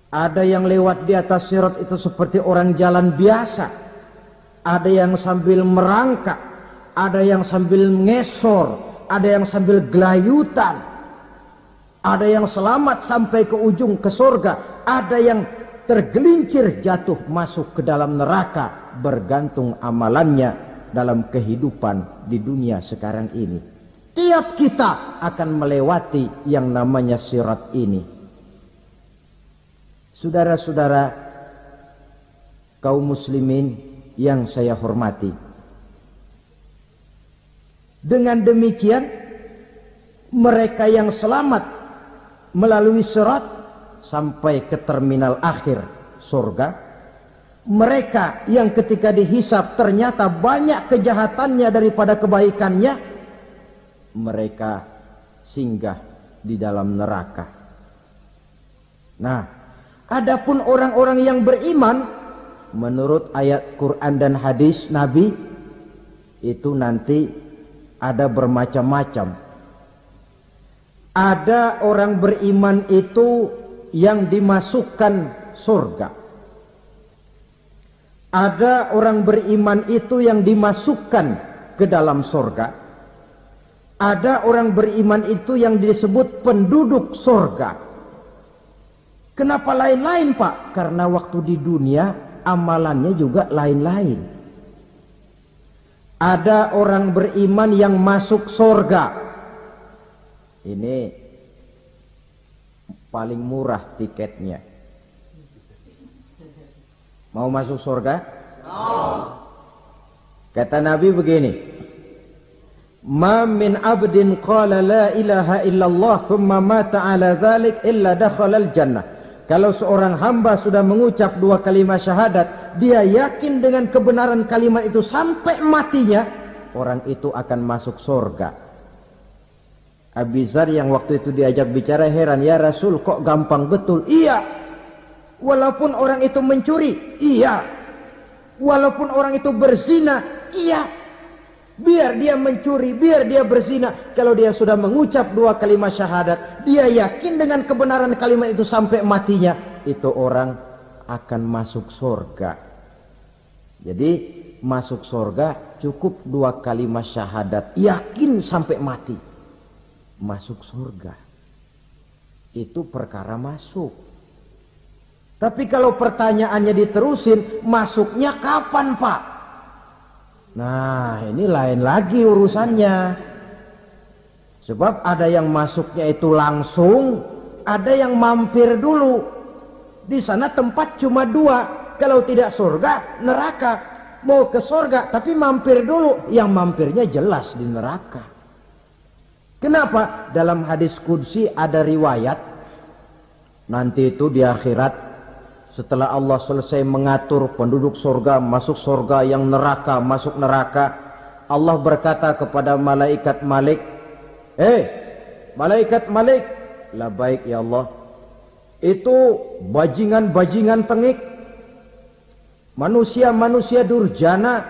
Ada yang lewat di atas sirat itu seperti orang jalan biasa. Ada yang sambil merangkak, ada yang sambil ngesor, ada yang sambil gelayutan. Ada yang selamat sampai ke ujung ke surga, ada yang tergelincir jatuh masuk ke dalam neraka, bergantung amalannya dalam kehidupan di dunia sekarang ini. Tiap kita akan melewati yang namanya sirat ini. Saudara-saudara kaum muslimin yang saya hormati, dengan demikian mereka yang selamat melalui sirat sampai ke terminal akhir surga, mereka yang ketika dihisab ternyata banyak kejahatannya daripada kebaikannya, mereka singgah di dalam neraka. Nah, adapun orang-orang yang beriman menurut ayat Quran dan hadis Nabi itu nanti ada bermacam-macam. Ada orang beriman itu yang dimasukkan surga. Ada orang beriman itu yang dimasukkan ke dalam surga. Ada orang beriman itu yang disebut penduduk surga. Kenapa lain-lain, Pak? Karena waktu di dunia amalannya juga lain-lain. Ada orang beriman yang masuk surga. Ini paling murah tiketnya. Mau masuk surga? Kata Nabi begini, ma min abdin qala la ilaha illallah thumma mata ala dhalik illa dakhalal jannah. Kalau seorang hamba sudah mengucap dua kalimat syahadat, dia yakin dengan kebenaran kalimat itu sampai matinya, orang itu akan masuk surga. Abi Dzar yang waktu itu diajak bicara heran, ya Rasul kok gampang betul? Iya, walaupun orang itu mencuri, iya, walaupun orang itu berzina, iya, biar dia mencuri, biar dia berzina, kalau dia sudah mengucap dua kalimat syahadat, dia yakin dengan kebenaran kalimat itu sampai matinya, itu orang akan masuk surga. Jadi masuk surga cukup dua kalimat syahadat, yakin sampai mati, masuk surga. Itu perkara masuk. Tapi kalau pertanyaannya diterusin, masuknya kapan, Pak? Nah, ini lain lagi urusannya. Sebab ada yang masuknya itu langsung, ada yang mampir dulu. Di sana tempat cuma dua, kalau tidak surga, neraka. Mau ke surga, tapi mampir dulu. Yang mampirnya jelas di neraka. Kenapa? Dalam hadis qudsi ada riwayat, nanti itu di akhirat, setelah Allah selesai mengatur penduduk surga masuk surga, yang neraka masuk neraka, Allah berkata kepada malaikat Malik, malaikat Malik, labaik ya Allah, itu bajingan-bajingan tengik, manusia-manusia durjana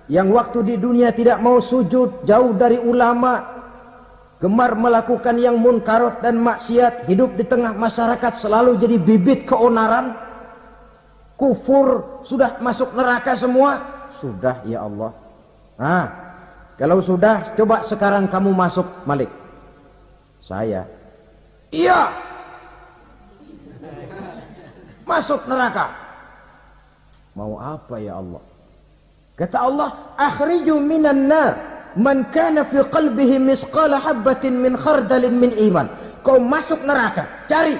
yang waktu di dunia tidak mau sujud, jauh dari ulama, gemar melakukan yang munkarat dan maksiat, hidup di tengah masyarakat selalu jadi bibit keonaran, kufur, sudah masuk neraka semua. Sudah ya Allah. Nah, kalau sudah, coba sekarang kamu masuk, Malik. Saya, iya, masuk neraka. Mau apa ya Allah? Kata Allah, akhriju minan nar man kana fi qalbihi misqala habbatin min khardalin min iman. Kau masuk neraka, cari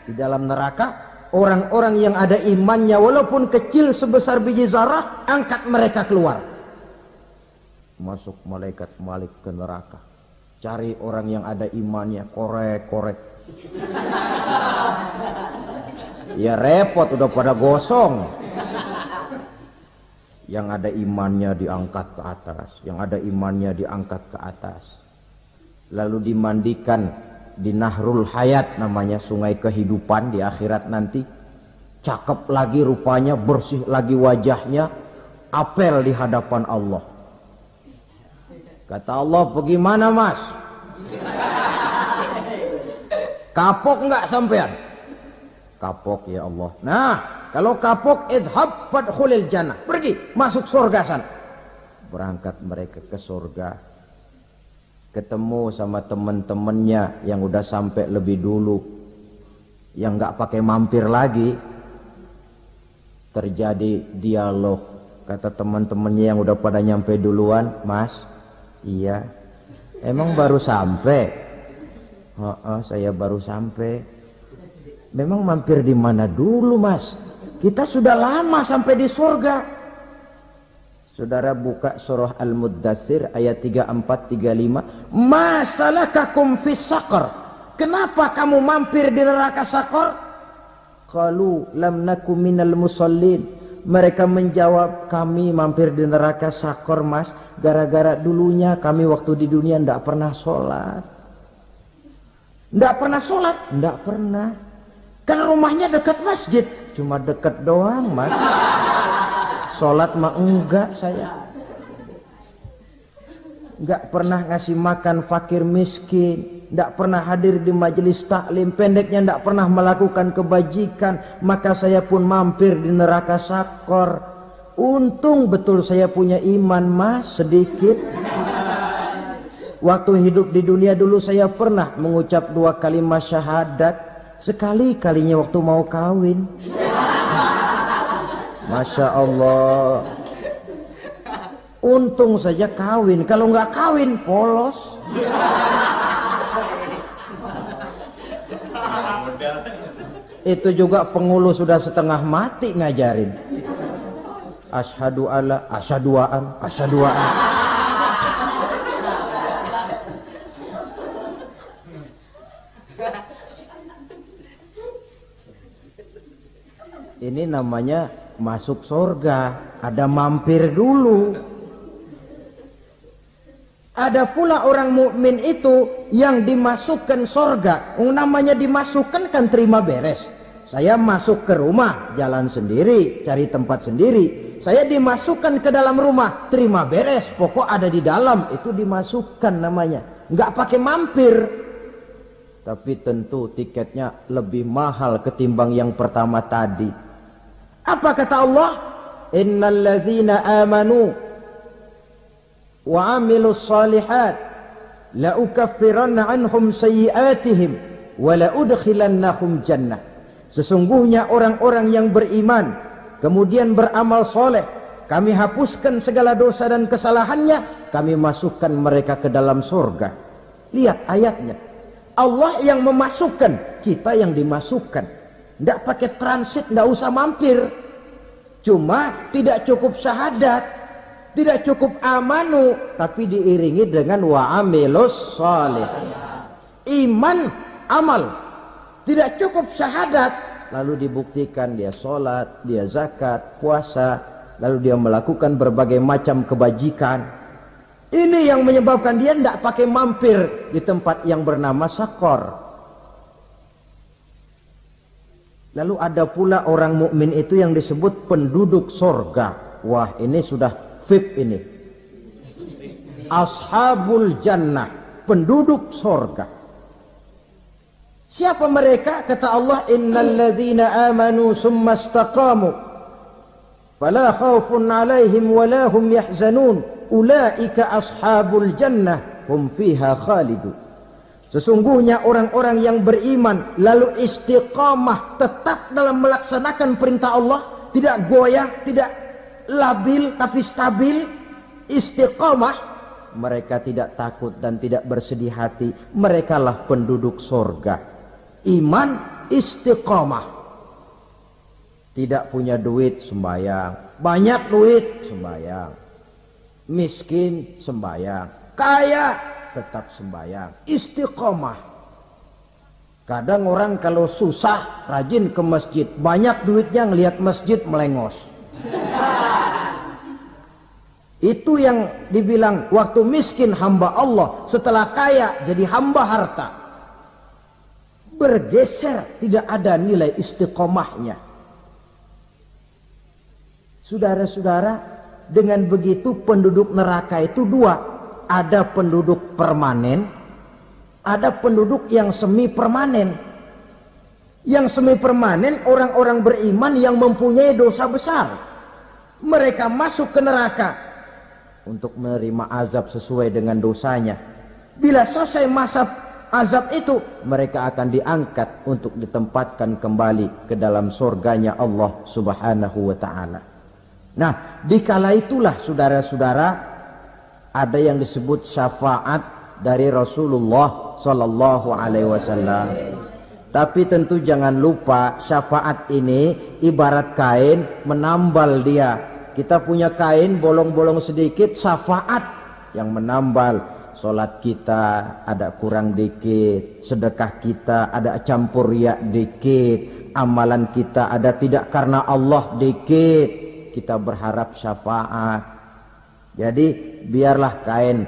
di dalam neraka orang-orang yang ada imannya walaupun kecil sebesar biji zarah, angkat mereka keluar. Masuk malaikat Malik ke neraka, cari orang yang ada imannya, korek-korek. Ya repot, udah pada gosong. Yang ada imannya diangkat ke atas, yang ada imannya diangkat ke atas. Lalu dimandikan di Nahrul Hayat, namanya sungai kehidupan di akhirat nanti. Cakep lagi rupanya, bersih lagi wajahnya, apel di hadapan Allah. Kata Allah, bagaimana mas? Kapok enggak sampean? Kapok ya Allah. Nah, kalau kapok, idhab fadkhulil jannah. Pergi, masuk surga sana. Berangkat mereka ke surga. Ketemu sama teman-temannya yang udah sampai lebih dulu. Yang enggak pakai mampir lagi. Terjadi dialog. Kata teman-temannya yang udah pada nyampe duluan, mas, iya. Emang baru sampai? Oh, saya baru sampai. Memang mampir di mana dulu mas? Kita sudah lama sampai di surga. Saudara buka surah Al-Muddatsir ayat 34-35. Ma salakakum fis saqar? Kenapa kamu mampir di neraka Saqar? Qalu lam nakum minal musallin. Mereka menjawab, kami mampir di neraka Saqar mas, gara-gara dulunya kami waktu di dunia ndak pernah sholat. Ndak pernah sholat? Ndak pernah. Kan rumahnya dekat masjid, cuma dekat doang mas. Sholat mah enggak saya. Enggak pernah ngasih makan fakir miskin, enggak pernah hadir di majelis taklim, pendeknya enggak pernah melakukan kebajikan, maka saya pun mampir di neraka Saqar. Untung betul saya punya iman mas, sedikit. Waktu hidup di dunia dulu saya pernah mengucap 2 kalimat syahadat, sekali-kalinya waktu mau kawin. Masya Allah. Untung saja kawin, kalau nggak kawin polos. Itu juga pengulu sudah setengah mati ngajarin. Asyhadu alla, asyaduaan, asyaduaan. Ini namanya masuk surga, ada mampir dulu. Ada pula orang mukmin itu yang dimasukkan surga. Namanya dimasukkan kan terima beres. Saya masuk ke rumah, jalan sendiri, cari tempat sendiri. Saya dimasukkan ke dalam rumah, terima beres, pokok ada di dalam, itu dimasukkan namanya. Nggak pakai mampir. Tapi tentu tiketnya lebih mahal ketimbang yang pertama tadi. Apa kata Allah? Innal ladzina amanu wa amilus salihat la ukaffiranna anhum sayyi'atihim wa la udkhilannahum jannah. Sesungguhnya orang-orang yang beriman kemudian beramal soleh, kami hapuskan segala dosa dan kesalahannya, kami masukkan mereka ke dalam surga. Lihat ayatnya, Allah yang memasukkan, kita yang dimasukkan. Tidak pakai transit, tidak usah mampir. Cuma tidak cukup syahadat, tidak cukup amanu, tapi diiringi dengan wa'amilus salih. Iman, amal. Tidak cukup syahadat, lalu dibuktikan dia sholat, dia zakat, puasa, lalu dia melakukan berbagai macam kebajikan. Ini yang menyebabkan dia tidak pakai mampir di tempat yang bernama Saqar. Lalu ada pula orang mukmin itu yang disebut penduduk sorga. Wah, ini sudah VIP ini. Ashabul jannah, penduduk sorga. Siapa mereka? Kata Allah, innal ladzina amanu summa istaqamu fala khaufun alaihim wala hum yahzanun ulaika ashabul jannah hum fiha khalidun. Sesungguhnya orang-orang yang beriman lalu istiqamah, tetap dalam melaksanakan perintah Allah, tidak goyah, tidak labil tapi stabil, istiqamah, mereka tidak takut dan tidak bersedih hati. Merekalah penduduk surga. Iman, istiqamah. Tidak punya duit, sembahyang. Banyak duit, sembahyang. Miskin, sembahyang. Kaya, tetap sembahyang. Istiqamah. Kadang orang kalau susah rajin ke masjid, banyak duitnya ngelihat masjid melengos. Itu yang dibilang waktu miskin hamba Allah, setelah kaya jadi hamba harta. Bergeser, tidak ada nilai istiqomahnya. Saudara-saudara, dengan begitu penduduk neraka itu dua. Ada penduduk permanen, ada penduduk yang semi permanen. Yang semi permanen orang-orang beriman yang mempunyai dosa besar. Mereka masuk ke neraka untuk menerima azab sesuai dengan dosanya. Bila selesai masa azab itu, mereka akan diangkat untuk ditempatkan kembali ke dalam surganya Allah Subhanahu wa ta'ala. Nah, dikala itulah saudara-saudara, ada yang disebut syafaat dari Rasulullah Sallallahu Alaihi Wasallam. Tapi tentu jangan lupa, syafaat ini ibarat kain menambal dia. Kita punya kain bolong-bolong sedikit, syafaat yang menambal. Solat kita ada kurang dikit, sedekah kita ada campur riak dikit, amalan kita ada tidak karena Allah dikit, kita berharap syafaat. Jadi biarlah kain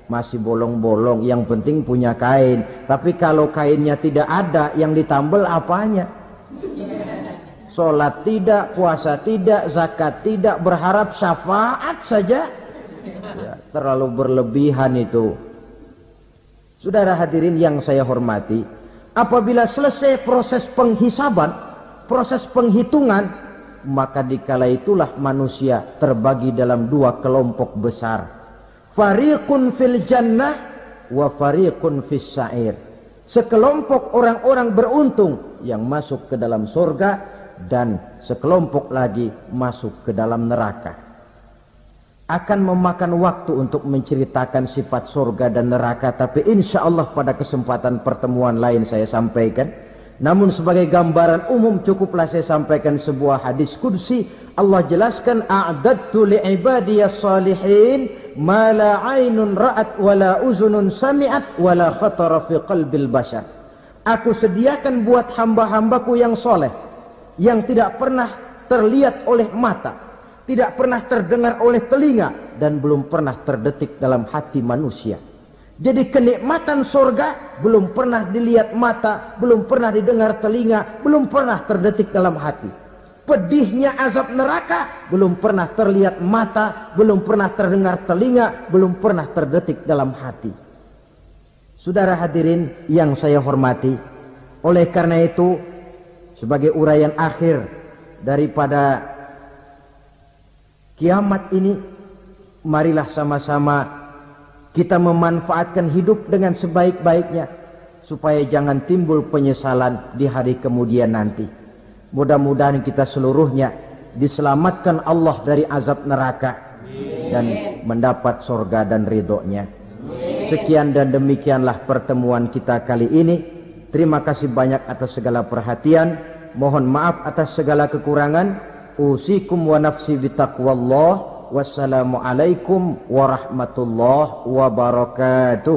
masih bolong-bolong, yang penting punya kain. Tapi kalau kainnya tidak ada, yang ditambal apanya? Sholat tidak, puasa tidak, zakat tidak, berharap syafaat saja. Ya, terlalu berlebihan itu. Saudara hadirin yang saya hormati, apabila selesai proses penghisaban, proses penghitungan, maka dikala itulah manusia terbagi dalam dua kelompok besar. Fariqun fil jannah wa fariqun fis sa'ir. Sekelompok orang-orang beruntung yang masuk ke dalam surga, dan sekelompok lagi masuk ke dalam neraka. Akan memakan waktu untuk menceritakan sifat surga dan neraka, tapi insya Allah pada kesempatan pertemuan lain saya sampaikan. Namun sebagai gambaran umum cukuplah saya sampaikan sebuah hadis qudsi. Allah jelaskan, a'dadtu li'ibadiyas salihin ma la 'ainun ra'at wa la uzunun sami'at wa la khatara fi qalbil bashar. Aku sediakan buat hamba-hambaku yang soleh, yang tidak pernah terlihat oleh mata, tidak pernah terdengar oleh telinga, dan belum pernah terdetik dalam hati manusia. Jadi kenikmatan surga belum pernah dilihat mata, belum pernah didengar telinga, belum pernah terdetik dalam hati. Pedihnya azab neraka belum pernah terlihat mata, belum pernah terdengar telinga, belum pernah terdetik dalam hati. Saudara hadirin yang saya hormati, oleh karena itu sebagai uraian akhir daripada kiamat ini, marilah sama-sama kita memanfaatkan hidup dengan sebaik-baiknya, supaya jangan timbul penyesalan di hari kemudian nanti. Mudah-mudahan kita seluruhnya diselamatkan Allah dari azab neraka dan mendapat surga dan ridhonya. Sekian dan demikianlah pertemuan kita kali ini. Terima kasih banyak atas segala perhatian. Mohon maaf atas segala kekurangan. Usikum wa nafsi bitaqwallah. Wassalamualaikum warahmatullahi wabarakatuh.